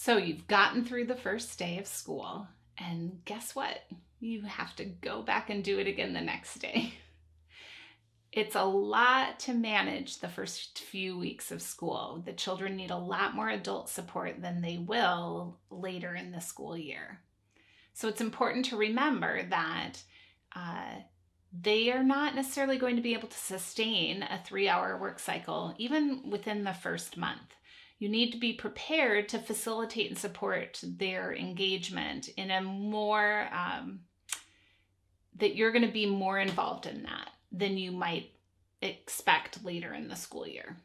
So you've gotten through the first day of school, and guess what? You have to go back and do it again the next day. It's a lot to manage the first few weeks of school. The children need a lot more adult support than they will later in the school year. So it's important to remember that they are not necessarily going to be able to sustain a 3-hour work cycle, even within the first month. You need to be prepared to facilitate and support their engagement in a more, that you're going to be more involved in that than you might expect later in the school year.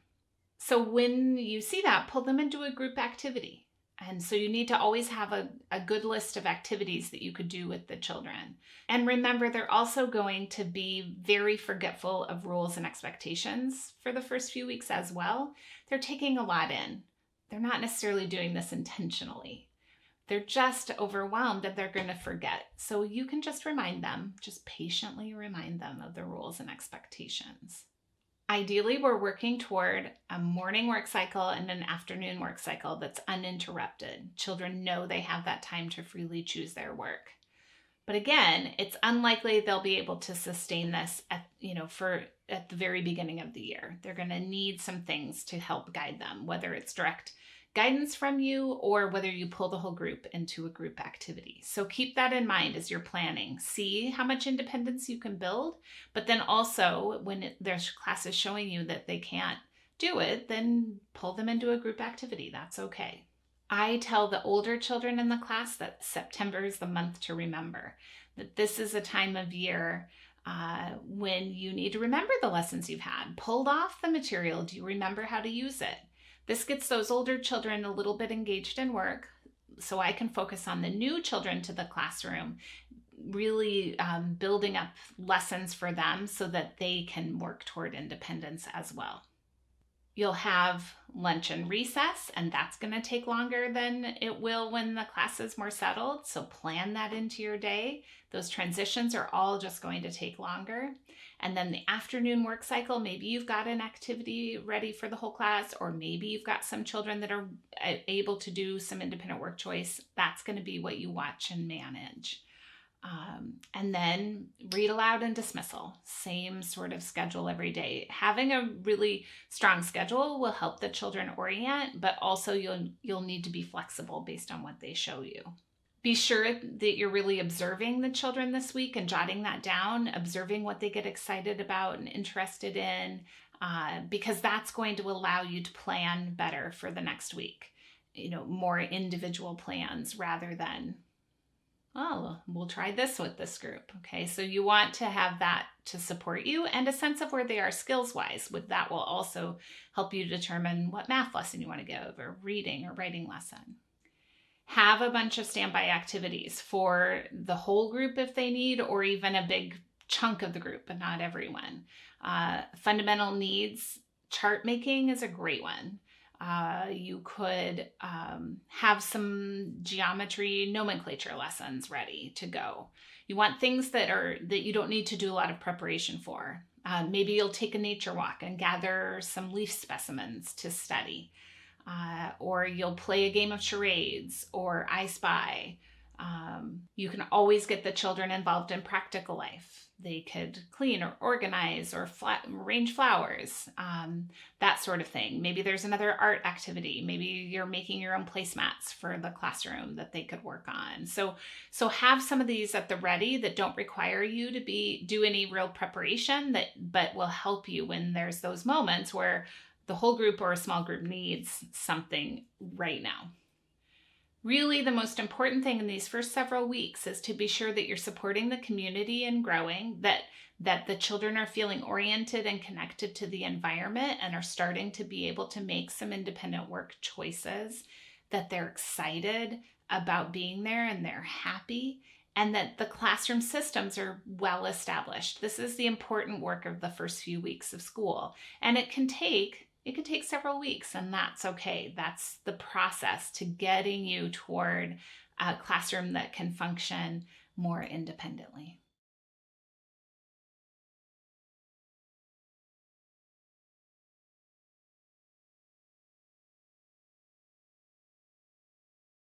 So when you see that, pull them into a group activity. And so you need to always have a good list of activities that you could do with the children. And remember, they're also going to be very forgetful of rules and expectations for the first few weeks as well. They're taking a lot in. They're not necessarily doing this intentionally. They're just overwhelmed and they're going to forget. So you can just remind them, just patiently remind them of the rules and expectations. Ideally, we're working toward a morning work cycle and an afternoon work cycle that's uninterrupted. Children know they have that time to freely choose their work. But again, it's unlikely they'll be able to sustain this at the very beginning of the year. They're going to need some things to help guide them, whether it's direct guidance from you or whether you pull the whole group into a group activity. So keep that in mind as you're planning. See how much independence you can build, but then also when there's classes showing you that they can't do it, then pull them into a group activity. That's okay. I tell the older children in the class that September is the month to remember, that this is a time of year when you need to remember the lessons you've had. Pulled off the material, do you remember how to use it? This gets those older children a little bit engaged in work, so I can focus on the new children to the classroom, really building up lessons for them so that they can work toward independence as well. You'll have lunch and recess, and that's going to take longer than it will when the class is more settled. So plan that into your day. Those transitions are all just going to take longer. And then the afternoon work cycle, maybe you've got an activity ready for the whole class, or maybe you've got some children that are able to do some independent work choice. That's going to be what you watch and manage. And then read aloud and dismissal, same sort of schedule every day. Having a really strong schedule will help the children orient, but also you'll need to be flexible based on what they show you. Be sure that you're really observing the children this week and jotting that down, observing what they get excited about and interested in, because that's going to allow you to plan better for the next week. More individual plans rather than, oh, we'll try this with this group. Okay, so you want to have that to support you and a sense of where they are skills-wise. With that will also help you determine what math lesson you want to give or reading or writing lesson. Have a bunch of standby activities for the whole group if they need, or even a big chunk of the group, but not everyone. Fundamental needs chart making is a great one. You could have some geometry nomenclature lessons ready to go. You want things that you don't need to do a lot of preparation for. Maybe you'll take a nature walk and gather some leaf specimens to study. Or you'll play a game of charades or I Spy. You can always get the children involved in practical life. They could clean or organize or arrange flowers, that sort of thing. Maybe there's another art activity. Maybe you're making your own placemats for the classroom that they could work on. So have some of these at the ready that don't require you to do any real preparation, but will help you when there's those moments where the whole group or a small group needs something right now. Really, the most important thing in these first several weeks is to be sure that you're supporting the community and growing, that the children are feeling oriented and connected to the environment and are starting to be able to make some independent work choices, that they're excited about being there and they're happy, and that the classroom systems are well established. This is the important work of the first few weeks of school, and it can take several weeks, and that's okay. That's the process to getting you toward a classroom that can function more independently.